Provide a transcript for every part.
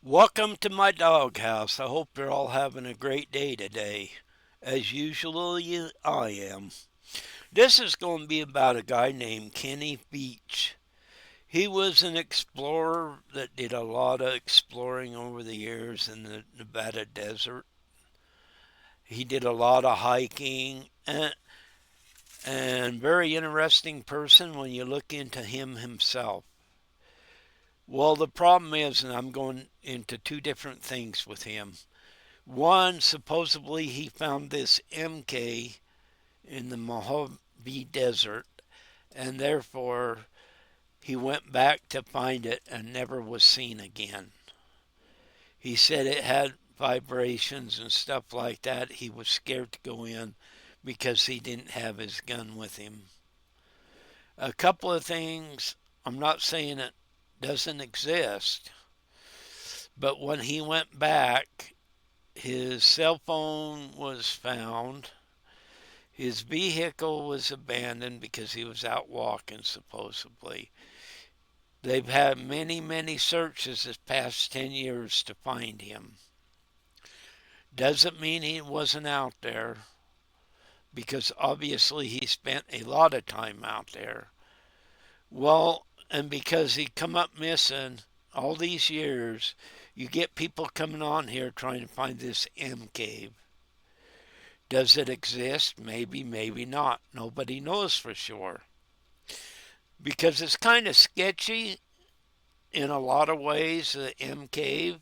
Welcome to my doghouse. I hope you're all having a great day today. As usual, I am. This is going to be about a guy named Kenny Veach. He was an explorer that did a lot of exploring over the years in the Nevada desert. He did a lot of hiking and very interesting person when you look into him himself. Well, the problem is, and I'm going into two different things with him. One, supposedly he found this MK in the Mojave Desert, and therefore he went back to find it and never was seen again. He said it had vibrations and stuff like that. He was scared to go in because he didn't have his gun with him. A couple of things, I'm not saying it doesn't exist, but when he went back, his cell phone was found. His vehicle was abandoned because he was out walking, supposedly. They've had many, many searches this past 10 years to find him. Doesn't mean he wasn't out there, because obviously he spent a lot of time out there. Well, and because he come up missing all these years, you get people coming on here trying to find this M cave. Does it exist? Maybe, maybe not. Nobody knows for sure. Because it's kind of sketchy in a lot of ways, the M cave.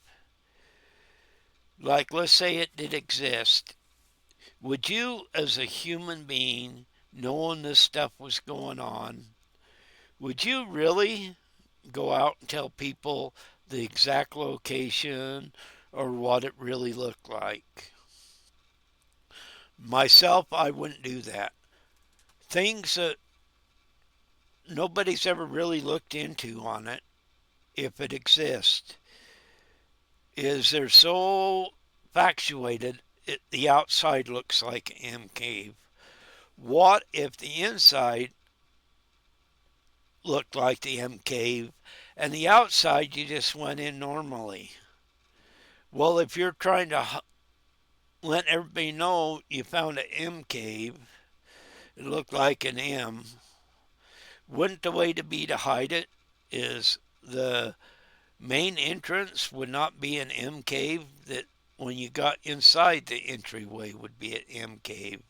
Like, let's say it did exist. Would you, as a human being, knowing this stuff was going on, would you really go out and tell people the exact location or what it really looked like? Myself, I wouldn't do that. Things that nobody's ever really looked into on it, if it exists, is they're so factuated the outside looks like an M cave. What if the inside looked like the M cave and the outside you just went in normally? Well, if you're trying to let everybody know you found an M cave, it looked like an M, wouldn't the way to be to hide it is the main entrance would not be an M cave, that when you got inside the entryway would be an M cave.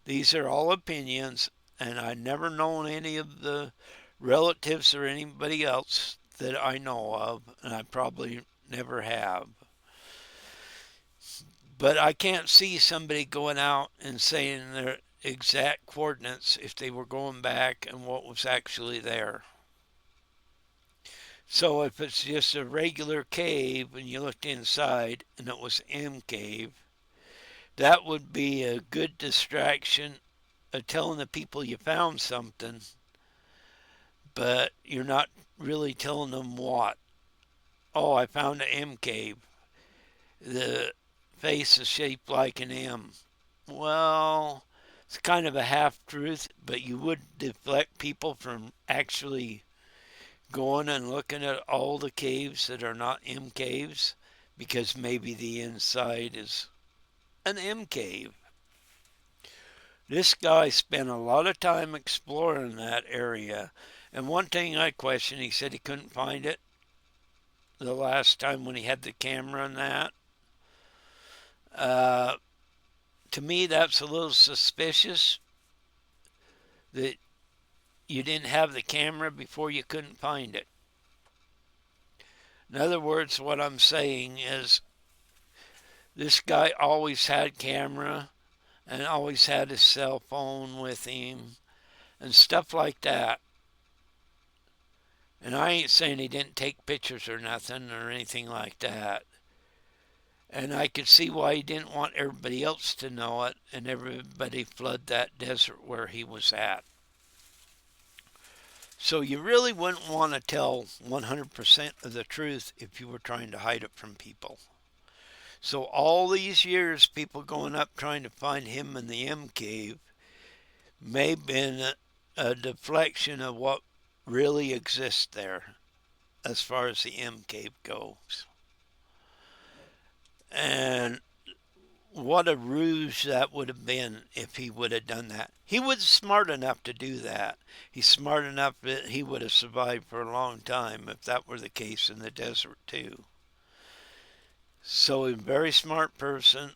These are all opinions, and I've never known any of the relatives or anybody else that I know of, and I probably never have. But I can't see somebody going out and saying their exact coordinates if they were going back and what was actually there. So if it's just a regular cave and you looked inside and it was M cave, that would be a good distraction of telling the people you found something, but you're not really telling them what. Oh, I found an M cave. The face is shaped like an M. Well, it's kind of a half truth, but you would deflect people from actually going and looking at all the caves that are not M caves, because maybe the inside is an M cave. This guy spent a lot of time exploring that area. And one thing I questioned, he said he couldn't find it the last time when he had the camera and that. Uh, to me, that's a little suspicious that you didn't have the camera before you couldn't find it. In other words, what I'm saying is this guy always had camera and always had his cell phone with him and stuff like that. And I ain't saying he didn't take pictures or nothing or anything like that. And I could see why he didn't want everybody else to know it and everybody flood that desert where he was at. So you really wouldn't want to tell 100% of the truth if you were trying to hide it from people. So all these years, people going up trying to find him in the M cave may have been a deflection of what really exists there as far as the M cave goes. And what a ruse that would have been if he would have done that. He was smart enough to do that. He's smart enough that he would have survived for a long time if that were the case in the desert, too. So, a very smart person,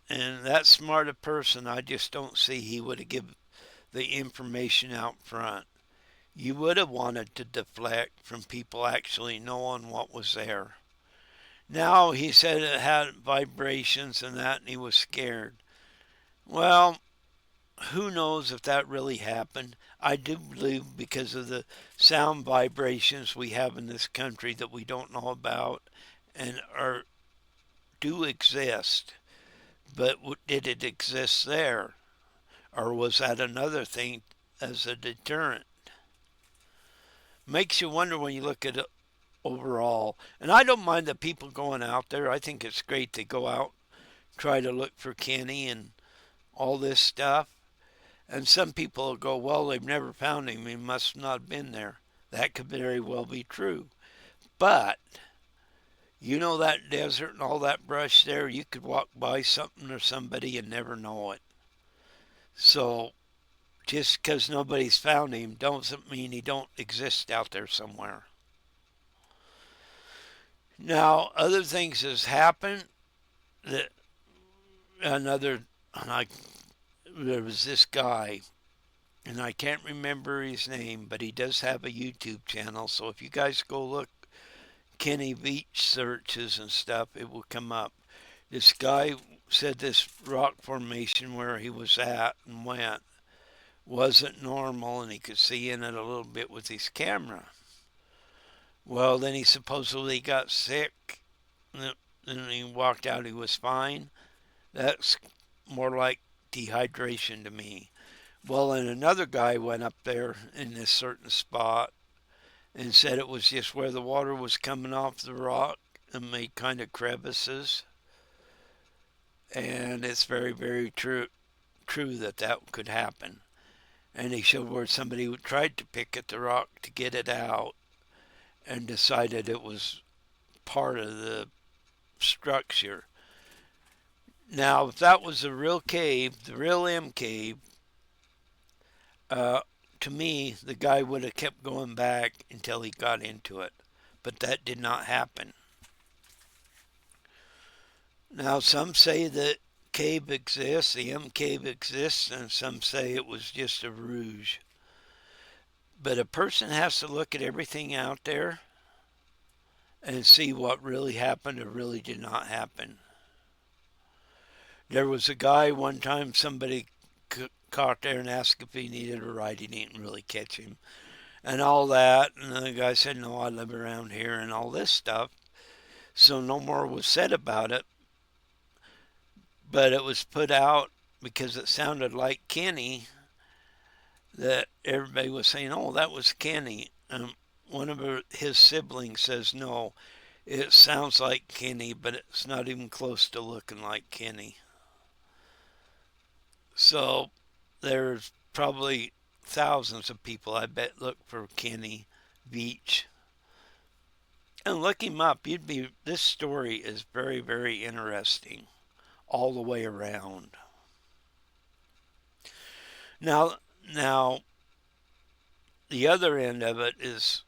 and that smart a person, I just don't see he would have given the information out front. You would have wanted to deflect from people actually knowing what was there. Now he said it had vibrations and that, and he was scared. Well, who knows if that really happened? I do believe because of the sound vibrations we have in this country that we don't know about and are do exist. But did it exist there? Or was that another thing as a deterrent? Makes you wonder when you look at it overall. And I don't mind the people going out there. I think it's great to go out, try to look for Kenny and all this stuff. And some people will go, well, they've never found him. He must not have been there. That could very well be true. But, you know that desert and all that brush there, you could walk by something or somebody and never know it. So, just because nobody's found him doesn't mean he don't exist out there somewhere. Now, other things has happened. That another, there was this guy, and I can't remember his name, but he does have a YouTube channel. So if you guys go look Kenny Veach searches and stuff, it will come up. This guy said this rock formation where he was at and went wasn't normal, and he could see in it a little bit with his camera. Well, then he supposedly got sick, and then he walked out. He was fine. That's more like dehydration to me. Well, and another guy went up there in this certain spot and said it was just where the water was coming off the rock and made kind of crevices. And it's very, very true that that could happen. And he showed where somebody tried to pick at the rock to get it out and decided it was part of the structure. Now, if that was a real cave, the real M cave, to me, the guy would have kept going back until he got into it. But that did not happen. Now, some say the cave exists, the M cave exists, and some say it was just a ruse. But a person has to look at everything out there and see what really happened or really did not happen. There was a guy one time, somebody caught there and asked if he needed a ride. He didn't really catch him and all that. And the guy said, no, I live around here and all this stuff. So no more was said about it. But it was put out because it sounded like Kenny that everybody was saying, oh, that was Kenny. And one of his siblings says, no, it sounds like Kenny, but it's not even close to looking like Kenny. So there's probably thousands of people, I bet, look for Kenny Veach. And look him up. This story is very, very interesting all the way around. Now, the other end of it is,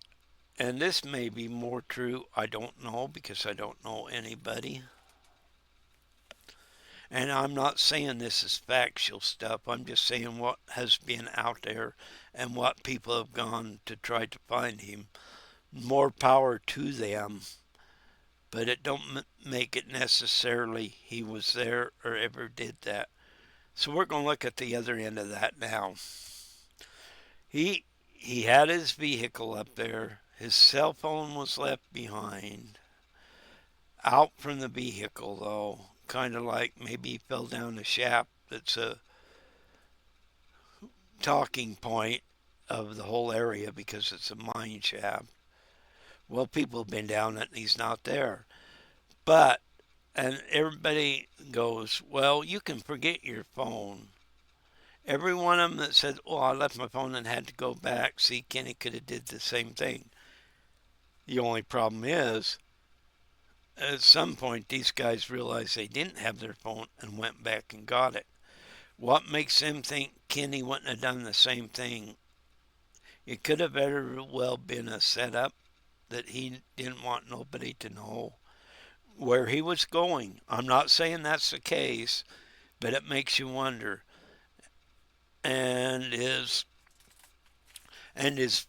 and this may be more true, I don't know because I don't know anybody. And I'm not saying this is factual stuff. I'm just saying what has been out there and what people have gone to try to find him. More power to them. But it don't make it necessarily he was there or ever did that. So we're going to look at the other end of that now. He had his vehicle up there. His cell phone was left behind. Out from the vehicle, though. Kind of like maybe he fell down a shaft that's a talking point of the whole area because it's a mine shaft. Well, people have been down it and he's not there. But, and everybody goes, well, you can forget your phone. Every one of them that said, oh, I left my phone and had to go back. See, Kenny could have did the same thing. The only problem is, At some point, these guys realized they didn't have their phone and went back and got it. What makes them think Kenny wouldn't have done the same thing? It could have very well been a setup that he didn't want nobody to know where he was going. I'm not saying that's the case, but it makes you wonder. And his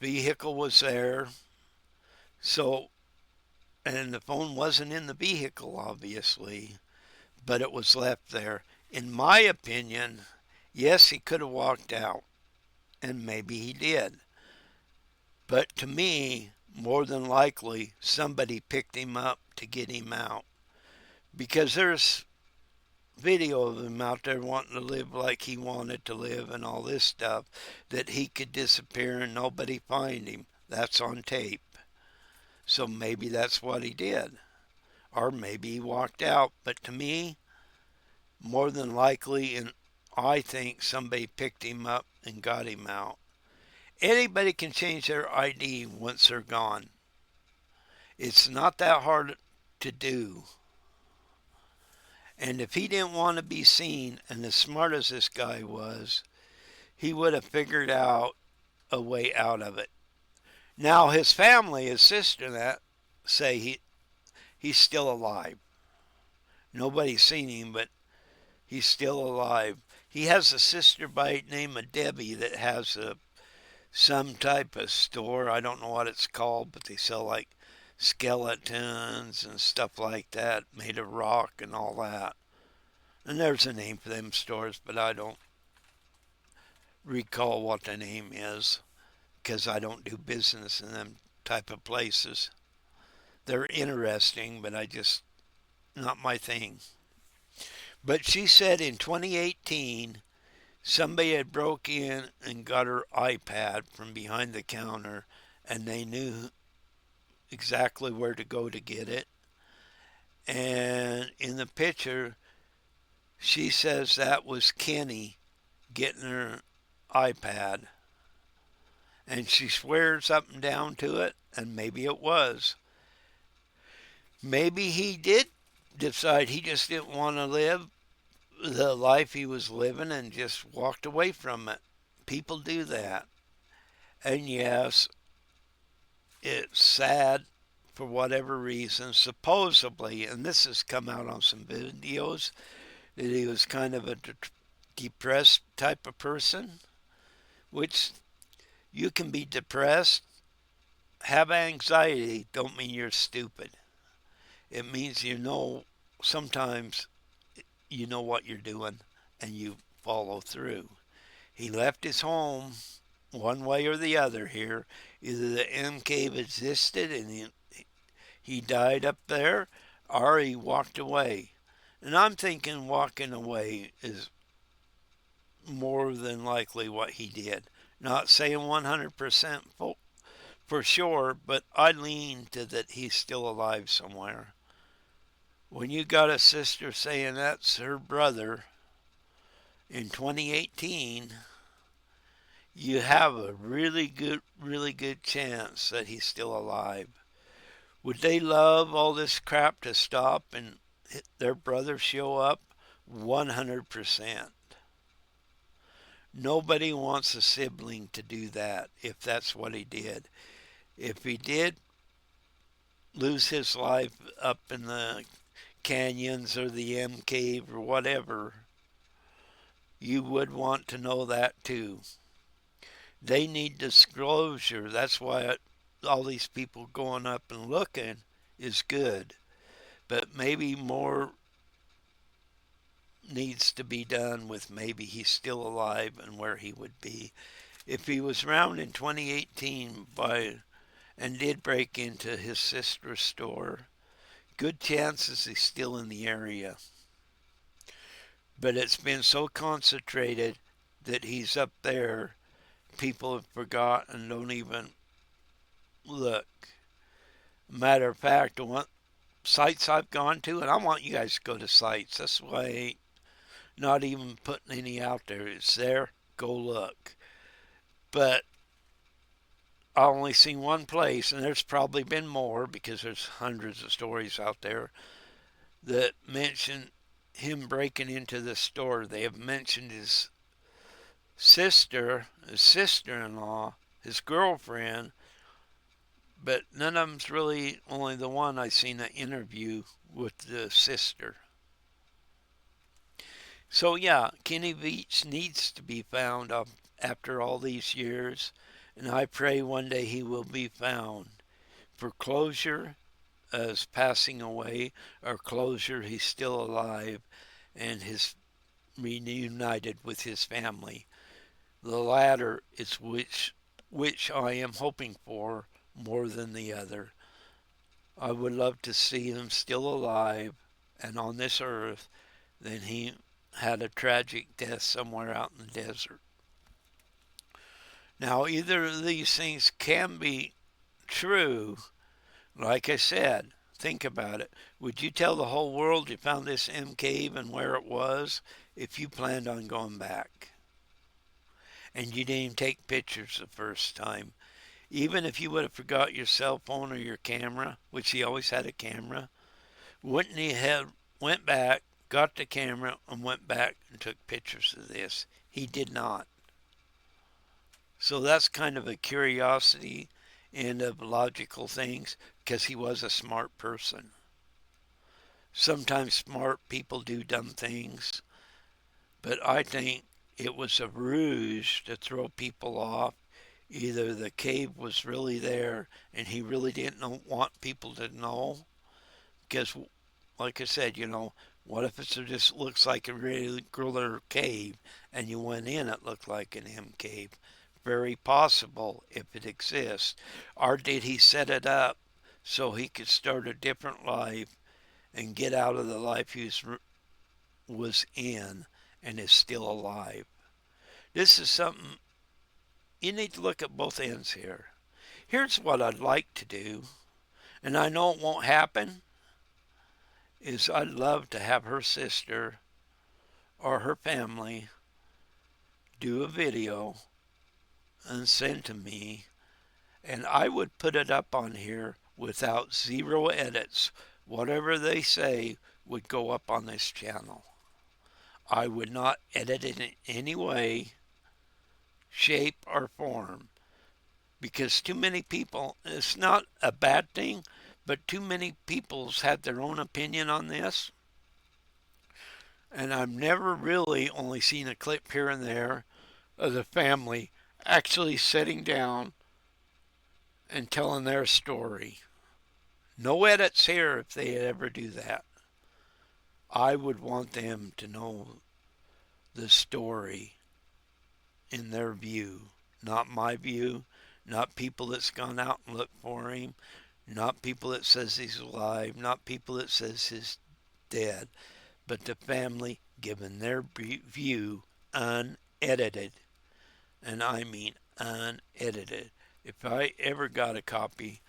vehicle was there, so and the phone wasn't in the vehicle, obviously, but it was left there. In my opinion, yes, he could have walked out, and maybe he did. But to me, more than likely, somebody picked him up to get him out. Because there's video of him out there wanting to live like he wanted to live and all this stuff, that he could disappear and nobody find him. That's on tape. So maybe that's what he did. Or maybe he walked out. But to me, more than likely, and I think somebody picked him up and got him out. Anybody can change their ID once they're gone. It's not that hard to do. And if he didn't want to be seen, and as smart as this guy was, he would have figured out a way out of it. Now his family, his sister, and that say he's still alive. Nobody's seen him, but he's still alive. He has a sister by the name of Debbie that has some type of store. I don't know what it's called, but they sell like skeletons and stuff like that made of rock and all that. And there's a name for them stores, but I don't recall what the name is because I don't do business in them type of places. They're interesting, but I just not my thing. But she said in 2018 somebody had broke in and got her iPad from behind the counter, and they knew exactly where to go to get it. And in the picture, she says that was Kenny getting her iPad. And she swears up and down to it, and maybe it was. Maybe he did decide he just didn't want to live the life he was living and just walked away from it. People do that. And yes, it's sad for whatever reason. Supposedly, and this has come out on some videos, that he was kind of a depressed type of person, which you can be depressed, have anxiety, don't mean you're stupid. It means sometimes you know what you're doing and you follow through. He left his home one way or the other here. Either the M cave existed and he died up there, or he walked away. And I'm thinking walking away is more than likely what he did. Not saying 100% for sure, but I lean to that he's still alive somewhere. When you got a sister saying that's her brother in 2018, you have a really good chance that he's still alive. Would they love all this crap to stop and their brother show up? 100%. Nobody wants a sibling to do that if that's what he did. If he did lose his life up in the canyons or the M cave or whatever, you would want to know that too. They need disclosure. That's why all these people going up and looking is good. But maybe more needs to be done with maybe he's still alive and where he would be. If he was around in 2018 and did break into his sister's store, good chances he's still in the area. But it's been so concentrated that he's up there, people have forgotten and don't even look. Matter of fact, the sites I've gone to, and I want you guys to go to sites. That's why I ain't not even putting any out there. It's there. Go look. But I only seen one place, and there's probably been more because there's hundreds of stories out there that mention him breaking into the store. They have mentioned his sister-in-law, his girlfriend, but none of them's really, only the one I seen an interview with the sister. So yeah, Kenny Veach needs to be found after all these years, and I pray one day he will be found. For closure as passing away, or closure he's still alive and is reunited with his family. The latter is which I am hoping for more than the other. I would love to see him still alive and on this earth than he had a tragic death somewhere out in the desert. Now, either of these things can be true. Like I said, think about it. Would you tell the whole world you found this M cave and where it was if you planned on going back? And you didn't even take pictures the first time. Even if you would have forgot your cell phone or your camera, which he always had a camera, wouldn't he have went back, got the camera, and went back and took pictures of this? He did not. So that's kind of a curiosity and of logical things because he was a smart person. Sometimes smart people do dumb things, but I think it was a ruse to throw people off. Either the cave was really there and he really didn't want people to know, because, like I said, what if it just looks like a regular cave and you went in, it looked like an M cave? Very possible if it exists. Or did he set it up so he could start a different life and get out of the life he was in and is still alive? This is something you need to look at both ends here. Here's what I'd like to do, and I know it won't happen, is I'd love to have her sister or her family do a video and send to me, and I would put it up on here without zero edits. Whatever they say would go up on this channel. I would not edit it in any way, shape, or form, because too many people, it's not a bad thing, but too many people's had their own opinion on this. And I've never really, only seen a clip here and there of the family actually sitting down and telling their story. No edits here if they ever do that. I would want them to know the story in their view, not my view, not people that's gone out and looked for him, not people that says he's alive, not people that says he's dead, but the family giving their view unedited. And I mean unedited. If I ever got a copy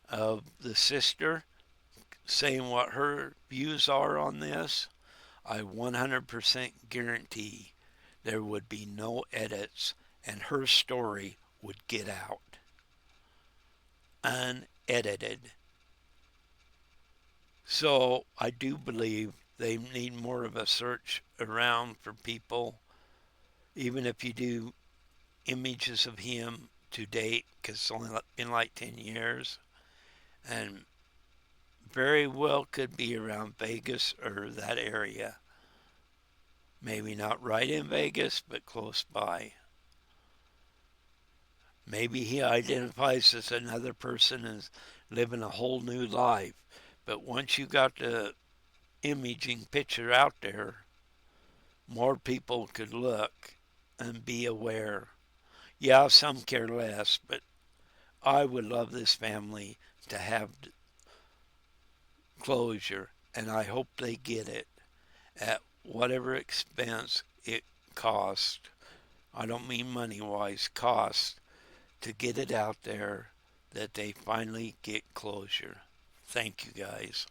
of the sister saying what her views are on this, I 100% guarantee there would be no edits and her story would get out. Unedited. So I do believe they need more of a search around for people, even if you do images of him to date, because it's only been like 10 years, and very well could be around Vegas or that area. Maybe not right in Vegas, but close by. Maybe he identifies as another person and living a whole new life. But once you got the imaging picture out there, more people could look and be aware. Yeah, some care less, but I would love this family to have closure, and I hope they get it at whatever expense it costs. I don't mean money wise, cost to get it out there that they finally get closure. Thank you guys.